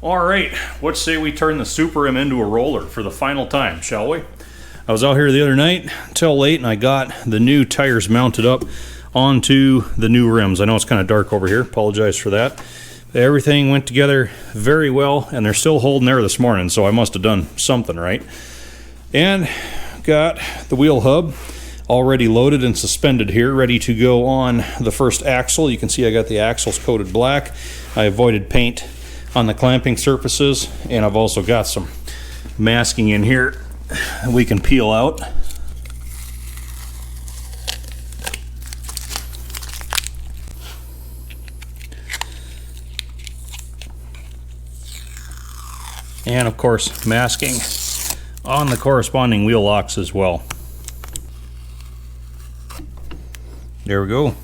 All right, let's say we turn the Super M into a roller for the final time, shall we? I was out here the other night till late and I got the new tires mounted up onto the new rims. I know it's kind of dark over here, apologize for that. Everything went together very well and they're still holding there this morning, so I must have done something right. And got the wheel hub already loaded and suspended here, ready to go on the first axle. You can see I got the axles coated black. I avoided paint on the clamping surfaces, and I've also got some masking in here that we can peel out. And of course, masking on the corresponding wheel locks as well. There we go.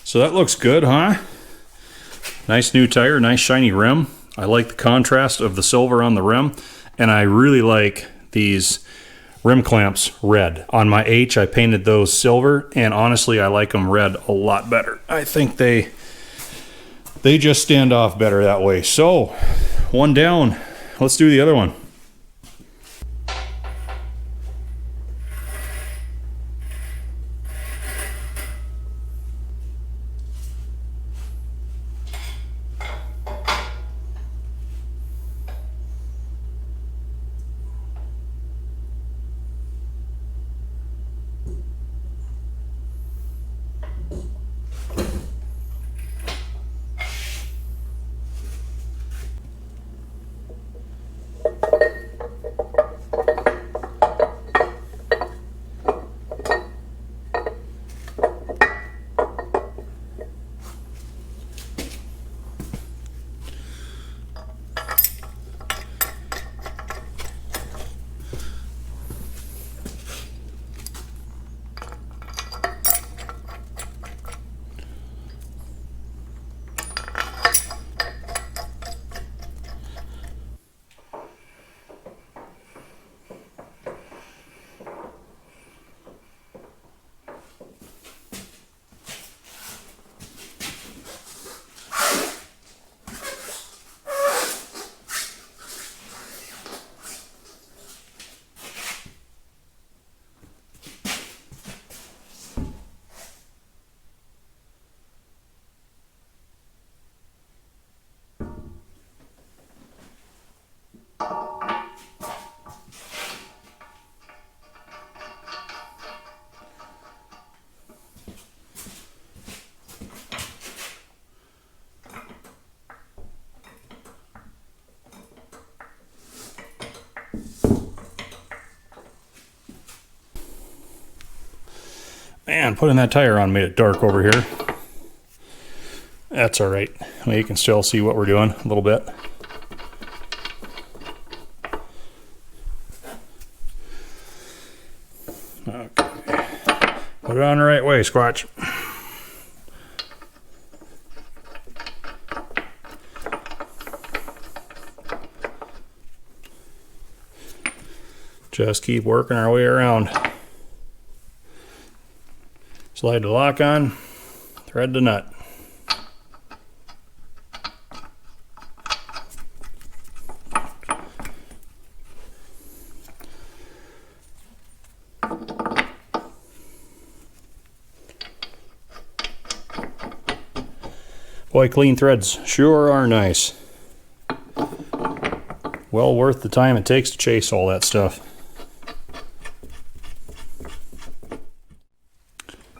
So that looks good, huh? Nice new tire, nice shiny rim. I like the contrast of the silver on the rim, and I really like these rim clamps red. On my H, I painted those silver, and honestly, I like them red a lot better. I think they they just stand off better that way. So, one down. Let's do the other one. Man, putting that tire on made it dark over here. That's all right. Well, you can still see what we're doing a little bit. Okay. Put it on the right way, Squatch. Just keep working our way around. Slide the lock on, thread the nut. Boy, clean threads sure are nice. Well worth the time it takes to chase all that stuff.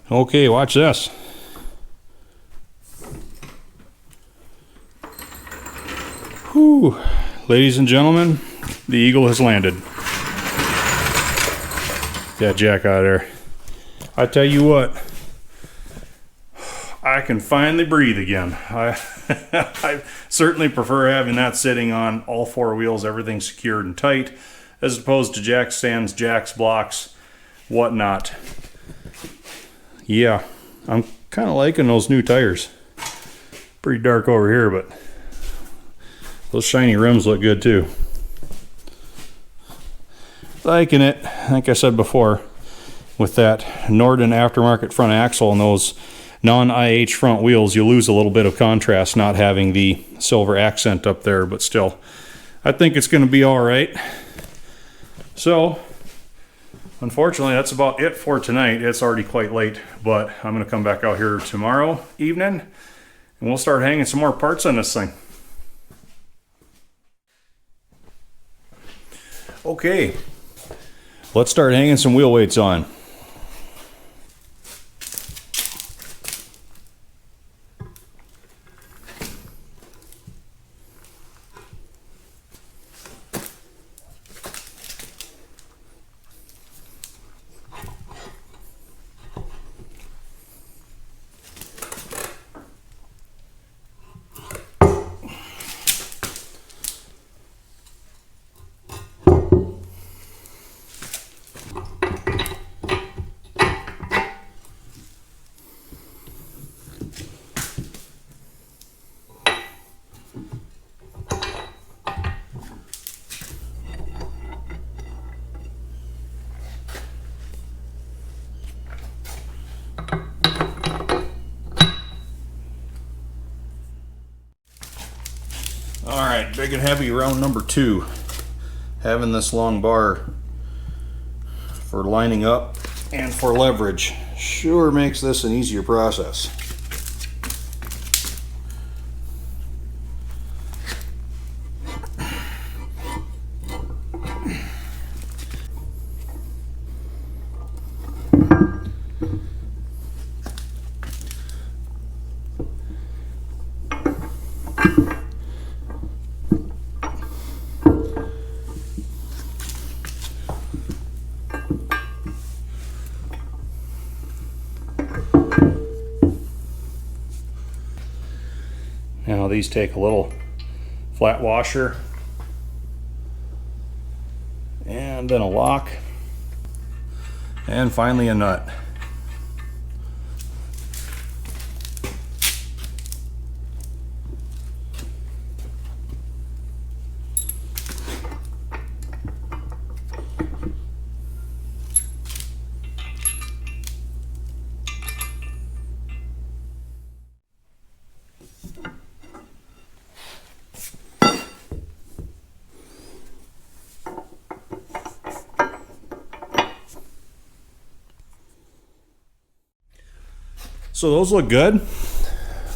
Okay, watch this. Whew. Ladies and gentlemen, the Eagle has landed. Get that jack out of there. I tell you what, I can finally breathe again. I certainly prefer having that sitting on all four wheels, everything secured and tight, as opposed to jack stands, jacks, blocks, whatnot. Yeah, I'm kind of liking those new tires. Pretty dark over here, but those shiny rims look good too. Liking it, like I said before, with that Norden aftermarket front axle and those non-IH front wheels, you lose a little bit of contrast not having the silver accent up there, but still, I think it's going to be all right. So, unfortunately, that's about it for tonight. It's already quite late, but I'm going to come back out here tomorrow evening, and we'll start hanging some more parts on this thing. Okay, let's start hanging some wheel weights on. All right, big and heavy round number 2. Having this long bar for lining up and for leverage sure makes this an easier process. Now these take a little flat washer and then a lock and finally a nut. So those look good.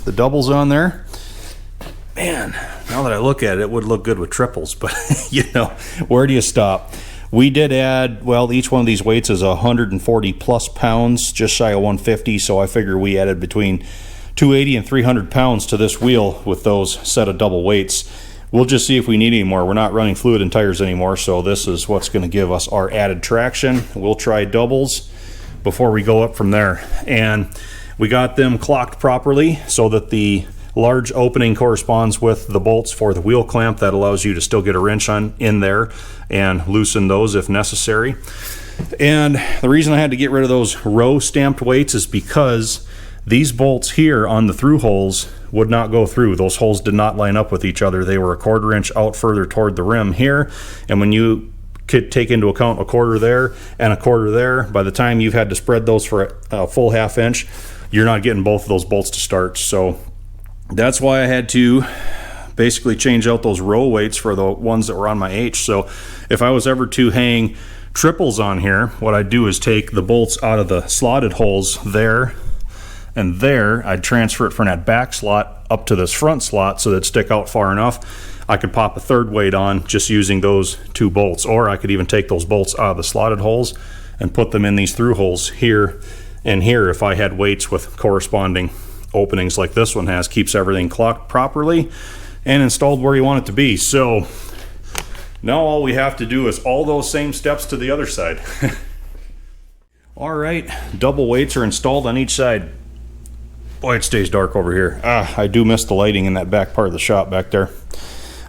The doubles on there. Man, now that I look at it, it would look good with triples, but you know, where do you stop? We did add, well, each one of these weights is 140 plus pounds, just shy of 150, so I figure we added between 280 and 300 pounds to this wheel with those set of double weights. We'll just see if we need any more. We're not running fluid and tires anymore, so this is what's going to give us our added traction. We'll try doubles before we go up from there. And we got them clocked properly so that the large opening corresponds with the bolts for the wheel clamp. That allows you to still get a wrench on in there and loosen those if necessary. And the reason I had to get rid of those row stamped weights is because these bolts here on the through holes would not go through. Those holes did not line up with each other. They were a 1/4 inch out further toward the rim here, and when you could take into account a 1/4 there and a 1/4 there, by the time you've had to spread those for a full 1/2 inch, you're not getting both of those bolts to start. So that's why I had to basically change out those row weights for the ones that were on my H. So if I was ever to hang triples on here, what I'd do is take the bolts out of the slotted holes there and there. I'd transfer it from that back slot up to this front slot so that it'd stick out far enough. I could pop a 3rd weight on just using those 2 bolts, or I could even take those bolts out of the slotted holes and put them in these through holes here and here if I had weights with corresponding openings like this one has. Keeps everything clocked properly and installed where you want it to be. So now all we have to do is all those same steps to the other side. All right, double weights are installed on each side. Boy, it stays dark over here. I do miss the lighting in that back part of the shop back there.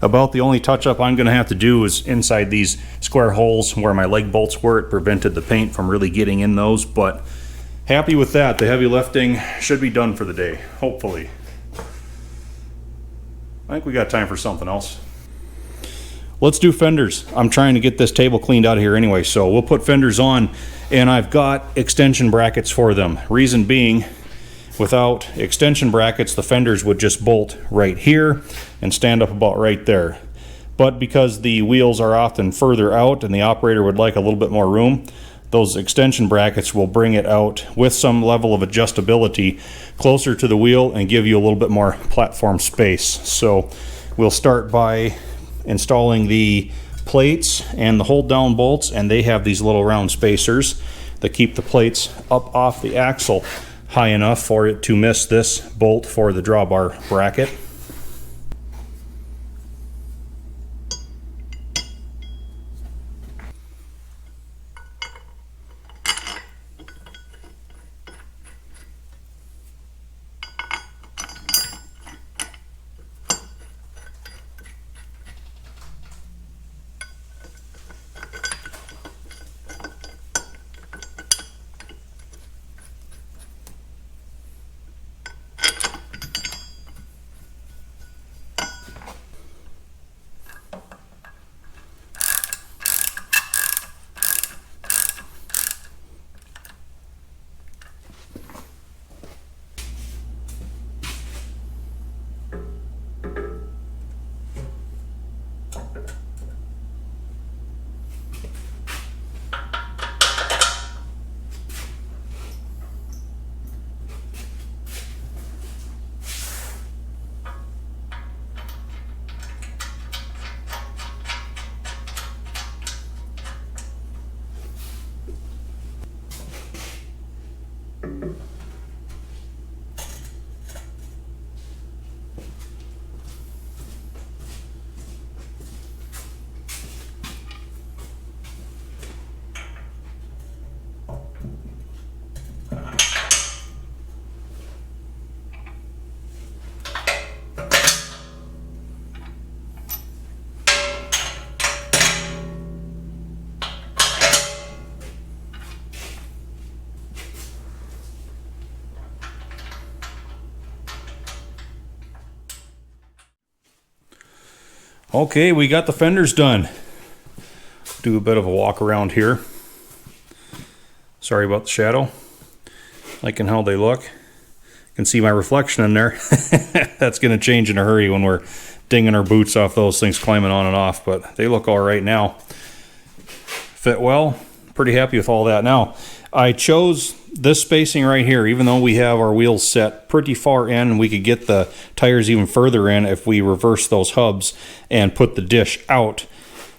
About the only touch up I'm going to have to do is inside these square holes where my leg bolts were. It prevented the paint from really getting in those, but happy with that. The heavy lifting should be done for the day, hopefully. I think we got time for something else. Let's do fenders. I'm trying to get this table cleaned out of here anyway, so we'll put fenders on, and I've got extension brackets for them. Reason being, without extension brackets, the fenders would just bolt right here and stand up about right there. But because the wheels are often further out and the operator would like a little bit more room, those extension brackets will bring it out with some level of adjustability closer to the wheel and give you a little bit more platform space. So we'll start by installing the plates and the hold down bolts, and they have these little round spacers that keep the plates up off the axle high enough for it to miss this bolt for the drawbar bracket. Okay, we got the fenders done. Do a bit of a walk around here. Sorry about the shadow. Liking how they look. You can see my reflection in there. That's going to change in a hurry when we're dinging our boots off those things climbing on and off, but they look all right now. Fit well. Pretty happy with all that. Now, I chose this spacing right here, even though we have our wheels set pretty far in, and we could get the tires even further in if we reverse those hubs and put the dish out.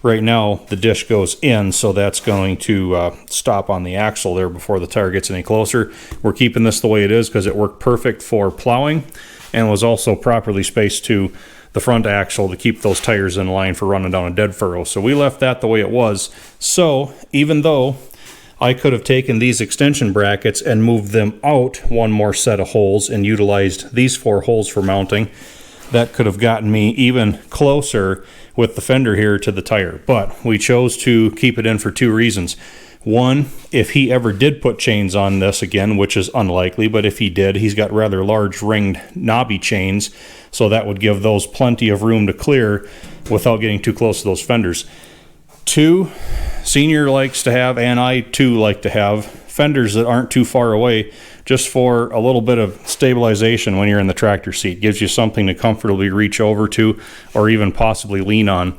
Right now, the dish goes in, so that's going to stop on the axle there before the tire gets any closer. We're keeping this the way it is because it worked perfect for plowing and was also properly spaced to the front axle to keep those tires in line for running down a dead furrow. So we left that the way it was. So even though I could have taken these extension brackets and moved them out one more set of holes and utilized these 4 holes for mounting, that could have gotten me even closer with the fender here to the tire. But we chose to keep it in for 2 reasons. One, if he ever did put chains on this again, which is unlikely, but if he did, he's got rather large ringed knobby chains, so that would give those plenty of room to clear without getting too close to those fenders. 2, Senior likes to have, and I too like to have, fenders that aren't too far away, just for a little bit of stabilization when you're in the tractor seat. Gives you something to comfortably reach over to, or even possibly lean on,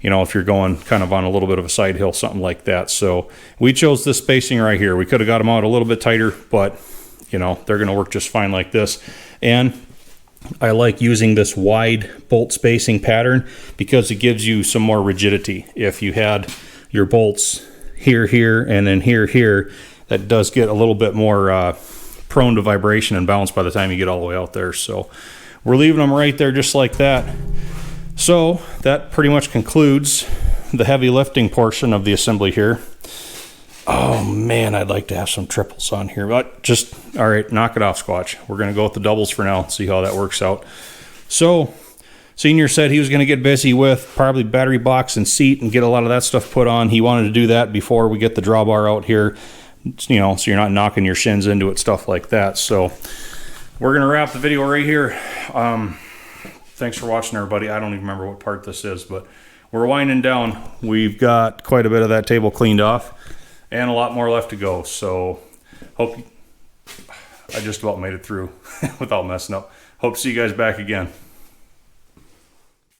you know, if you're going kind of on a little bit of a side hill, something like that. So we chose this spacing right here. We could have got them out a little bit tighter, but you know, they're going to work just fine like this. And I like using this wide bolt spacing pattern because it gives you some more rigidity. If you had your bolts here, here, and then here, here, that does get a little bit more prone to vibration and bounce by the time you get all the way out there. So we're leaving them right there just like that. So that pretty much concludes the heavy lifting portion of the assembly here. Oh man, I'd like to have some triples on here, but just, all right, knock it off, Squatch. We're going to go with the doubles for now, see how that works out. So Senior said he was going to get busy with probably battery box and seat and get a lot of that stuff put on. He wanted to do that before we get the drawbar out here, you know, so you're not knocking your shins into it, stuff like that. So we're going to wrap the video right here. Thanks for watching, everybody. I don't even remember what part this is, but we're winding down. We've got quite a bit of that table cleaned off and a lot more left to go. So hope I just about made it through without messing up. Hope to see you guys back again.